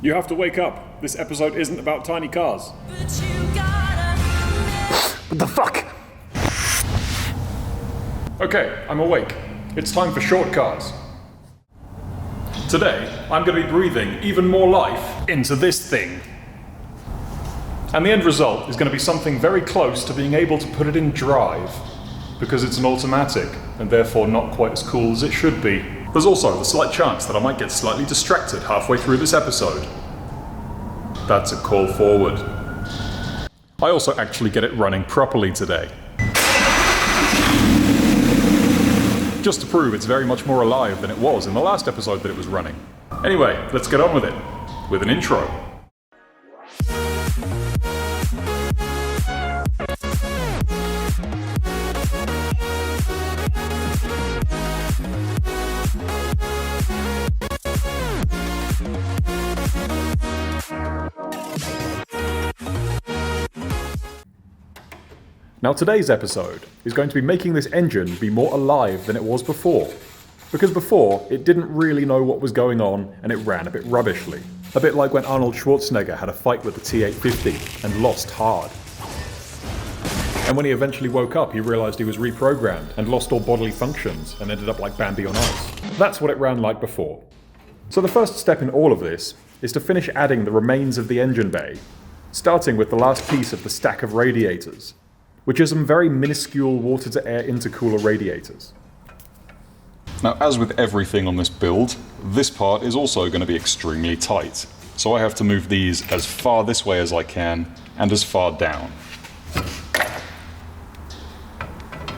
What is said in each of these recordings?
You have to wake up. This episode isn't about tiny cars. What the fuck? Okay, I'm awake. It's time for short cars. Today, I'm going to be breathing even more life into this thing. And the end result is going to be something very close to being able to put it in drive, because it's an automatic, and therefore not quite as cool as it should be. There's also the slight chance that I might get slightly distracted halfway through this episode. That's a call forward. I also actually get it running properly today. Just to prove it's very much more alive than it was in the last episode that it was running. Anyway, let's get on with it, with an intro. Now today's episode is going to be making this engine be more alive than it was before. Because before, it didn't really know what was going on and it ran a bit rubbishly. A bit like when Arnold Schwarzenegger had a fight with the T-850 and lost hard. And when he eventually woke up, he realised he was reprogrammed and lost all bodily functions and ended up like Bambi on ice. That's what it ran like before. So the first step in all of this is to finish adding the remains of the engine bay, starting with the last piece of the stack of radiators, which are some very minuscule water-to-air intercooler radiators. Now, as with everything on this build, this part is also going to be extremely tight. So I have to move these as far this way as I can, and as far down.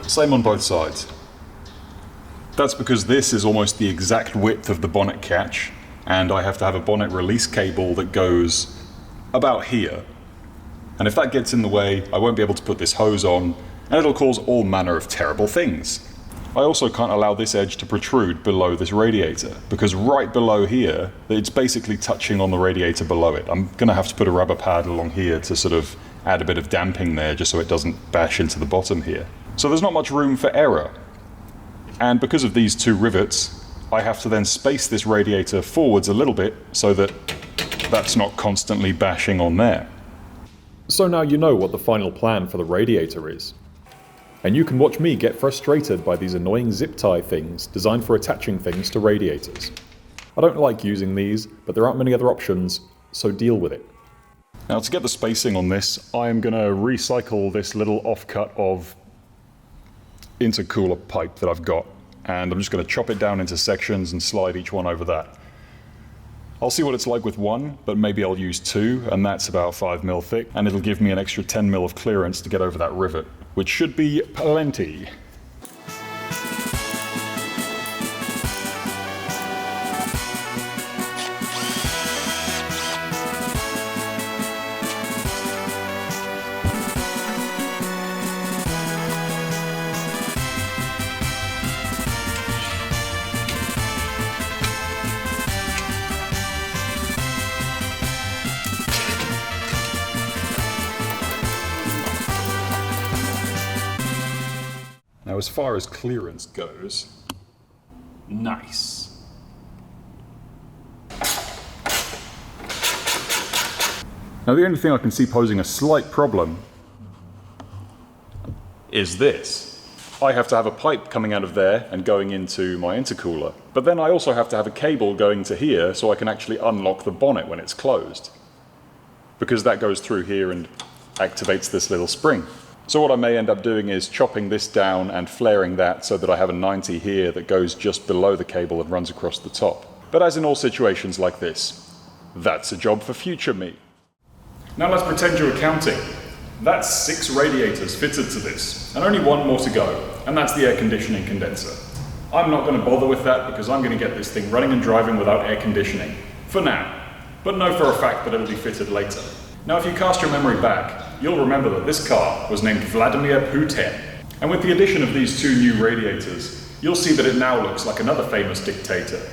Same on both sides. That's because this is almost the exact width of the bonnet catch, and I have to have a bonnet release cable that goes about here. And if that gets in the way, I won't be able to put this hose on, and it'll cause all manner of terrible things. I also can't allow this edge to protrude below this radiator, because right below here, it's basically touching on the radiator below it. I'm going to have to put a rubber pad along here to sort of add a bit of damping there, just so it doesn't bash into the bottom here. So there's not much room for error. And because of these two rivets, I have to then space this radiator forwards a little bit, so that that's not constantly bashing on there. So now you know what the final plan for the radiator is. And you can watch me get frustrated by these annoying zip tie things designed for attaching things to radiators. I don't like using these, but there aren't many other options, so deal with it. Now to get the spacing on this, I am going to recycle this little offcut of intercooler pipe that I've got, and I'm just going to chop it down into sections and slide each one over that. I'll see what it's like with one, but maybe I'll use two, and that's about 5mm thick, and it'll give me an extra 10mm of clearance to get over that rivet, which should be plenty. Now, as far as clearance goes, nice. Now, the only thing I can see posing a slight problem is this. I have to have a pipe coming out of there and going into my intercooler. But then I also have to have a cable going to here so I can actually unlock the bonnet when it's closed. Because that goes through here and activates this little spring. So what I may end up doing is chopping this down and flaring that so that I have a 90 here that goes just below the cable and runs across the top. But as in all situations like this, that's a job for future me. Now let's pretend you're accounting. That's 6 radiators fitted to this, and only one more to go, and that's the air conditioning condenser. I'm not going to bother with that because I'm going to get this thing running and driving without air conditioning, for now, but know for a fact that it'll be fitted later. Now if you cast your memory back, you'll remember that this car was named Vladimir V10, and with the addition of these 2 new radiators, you'll see that it now looks like another famous dictator.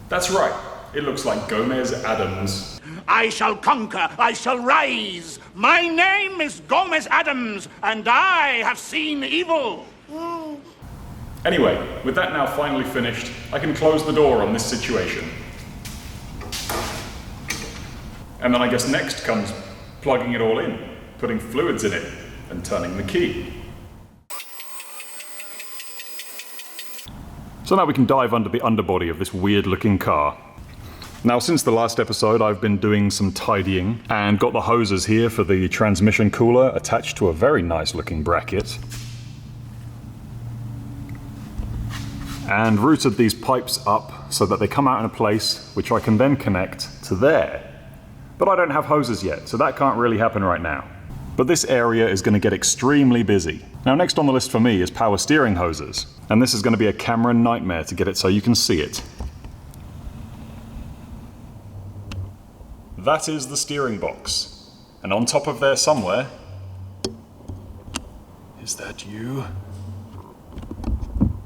That's right, it looks like Gomez Adams. I shall conquer, I shall rise. My name is Gomez Adams, and I have seen evil. Anyway, with that now finally finished, I can close the door on this situation. And then I guess next comes plugging it all in, putting fluids in it, and turning the key. So now we can dive under the underbody of this weird looking car. Now, since the last episode, I've been doing some tidying and got the hoses here for the transmission cooler attached to a very nice looking bracket. And routed these pipes up so that they come out in a place which I can then connect to there. But I don't have hoses yet, so that can't really happen right now. But this area is going to get extremely busy. Now, next on the list for me is power steering hoses. And this is going to be a camera nightmare to get it so you can see it. That is the steering box. And on top of there somewhere... Is that you?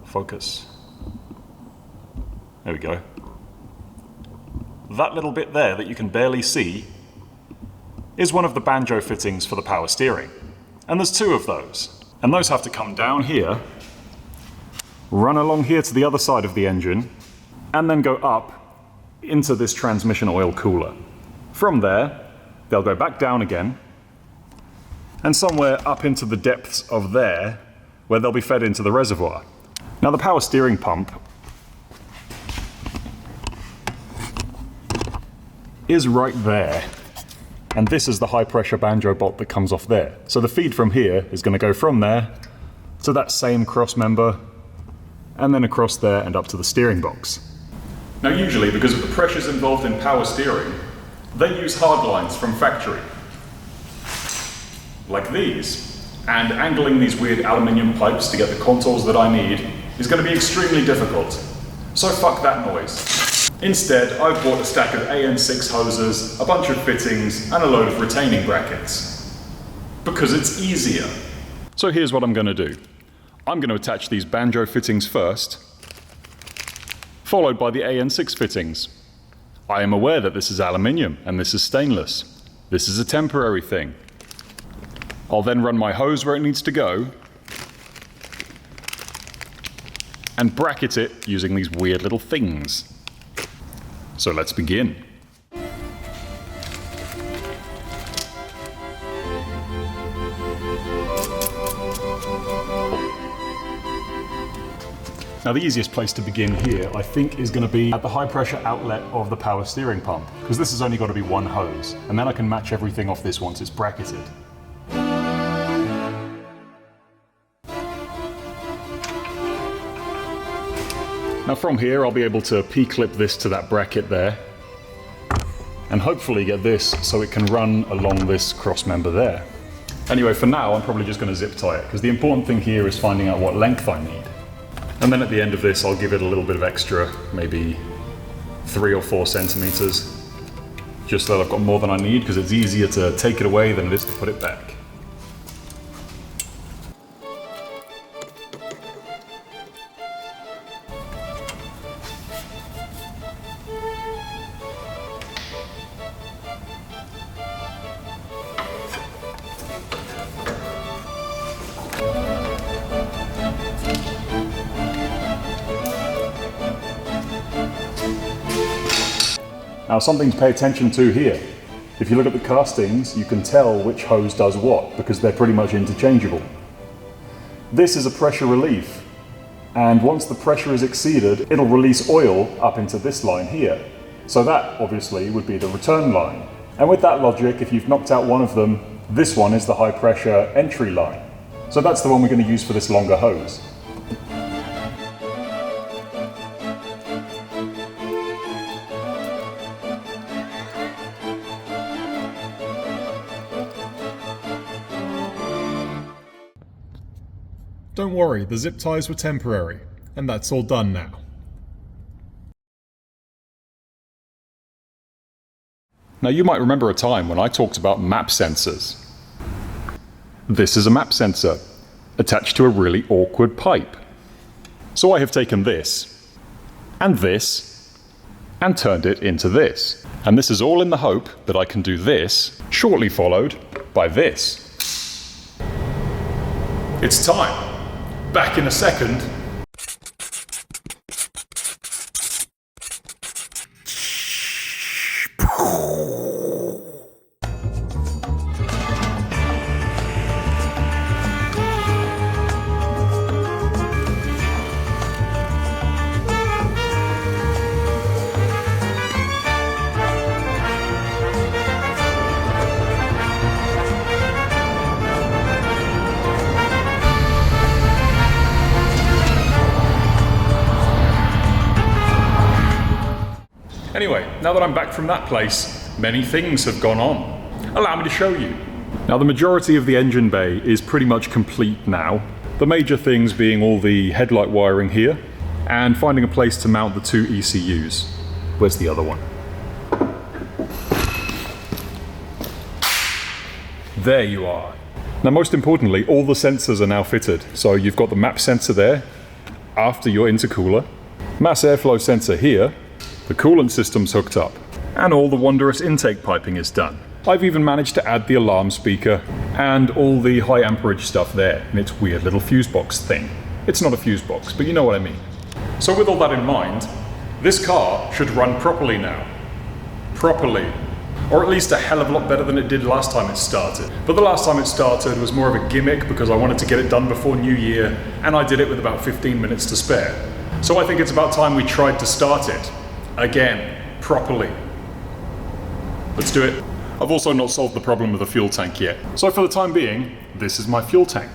Focus. There we go. That little bit there that you can barely see is one of the banjo fittings for the power steering. And there's two of those. And those have to come down here, run along here to the other side of the engine, and then go up into this transmission oil cooler. From there, they'll go back down again, and somewhere up into the depths of there, where they'll be fed into the reservoir. Now, the power steering pump is right there, and this is the high pressure banjo bolt that comes off there. So the feed from here is going to go from there to that same cross member, and then across there and up to the steering box. Now, usually, because of the pressures involved in power steering, they use hard lines from factory, like these. And angling these weird aluminium pipes to get the contours that I need is going to be extremely difficult. So fuck that noise. Instead, I've bought a stack of AN6 hoses, a bunch of fittings, and a load of retaining brackets. Because it's easier. So here's what I'm going to do. I'm going to attach these banjo fittings first, followed by the AN6 fittings. I am aware that this is aluminium and this is stainless. This is a temporary thing. I'll then run my hose where it needs to go and bracket it using these weird little things. So let's begin. Now, the easiest place to begin here, I think, is going to be at the high pressure outlet of the power steering pump, because this has only got to be one hose, and then I can match everything off this once it's bracketed. Now, from here I'll be able to P-clip this to that bracket there, and hopefully get this so it can run along this cross member there. Anyway, for now I'm probably just going to zip tie it, because the important thing here is finding out what length I need. And then at the end of this, I'll give it a little bit of extra, maybe 3 or 4 centimeters, just so that I've got more than I need, because it's easier to take it away than it is to put it back. Now, something to pay attention to here. If you look at the castings, you can tell which hose does what, because they're pretty much interchangeable. This is a pressure relief, and once the pressure is exceeded, it'll release oil up into this line here. So that, obviously, would be the return line. And with that logic, if you've knocked out one of them, this one is the high pressure entry line. So that's the one we're going to use for this longer hose. Don't worry, the zip ties were temporary, and that's all done now. Now, you might remember a time when I talked about MAP sensors. This is a MAP sensor, attached to a really awkward pipe. So I have taken this, and turned it into this. And this is all in the hope that I can do this, shortly followed by this. It's time. Back in a second. now that I'm back from that place, many things have gone on. Allow me to show you. Now the majority of the engine bay is pretty much complete now. The major things being all the headlight wiring here, and finding a place to mount the 2 ECUs. Where's the other one? There you are. Now most importantly, all the sensors are now fitted. So you've got the MAP sensor there, after your intercooler, mass airflow sensor here, the coolant system's hooked up, and all the wondrous intake piping is done. I've even managed to add the alarm speaker and all the high amperage stuff there in its weird little fuse box thing. It's not a fuse box, but you know what I mean. So with all that in mind, this car should run properly now. Properly. Or at least a hell of a lot better than it did last time it started. But the last time it started was more of a gimmick because I wanted to get it done before New Year, and I did it with about 15 minutes to spare. So I think it's about time we tried to start it. Again. Properly. Let's do it. I've also not solved the problem with the fuel tank yet. So for the time being, this is my fuel tank.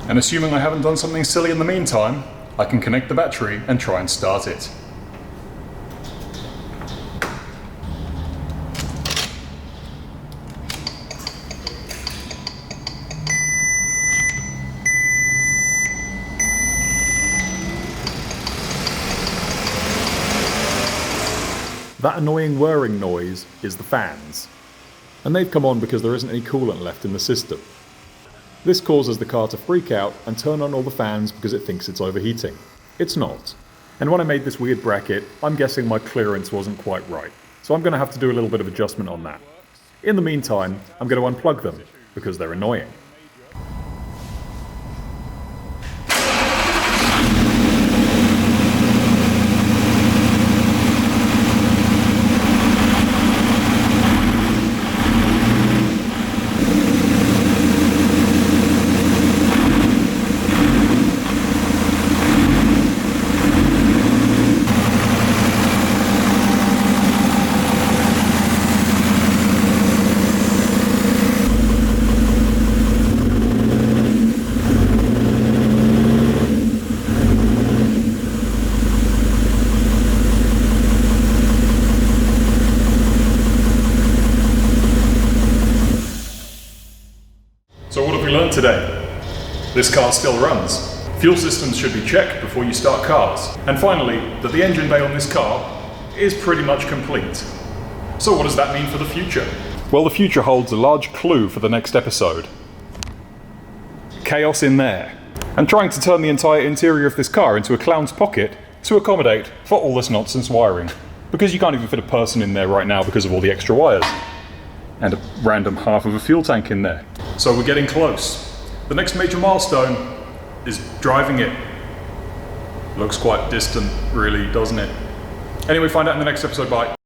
And assuming I haven't done something silly in the meantime, I can connect the battery and try and start it. That annoying whirring noise is the fans. And they've come on because there isn't any coolant left in the system. This causes the car to freak out and turn on all the fans because it thinks it's overheating. It's not. And when I made this weird bracket, I'm guessing my clearance wasn't quite right. So I'm going to have to do a little bit of adjustment on that. In the meantime, I'm going to unplug them because they're annoying. So what have we learned today? This car still runs. Fuel systems should be checked before you start cars. And finally, that the engine bay on this car is pretty much complete. So what does that mean for the future? Well, the future holds a large clue for the next episode. Chaos in there. And trying to turn the entire interior of this car into a clown's pocket to accommodate for all this nonsense wiring. Because you can't even fit a person in there right now because of all the extra wires. And a random half of a fuel tank in there. So we're getting close. The next major milestone is driving it. Looks quite distant, really, doesn't it? Anyway, find out in the next episode. Bye.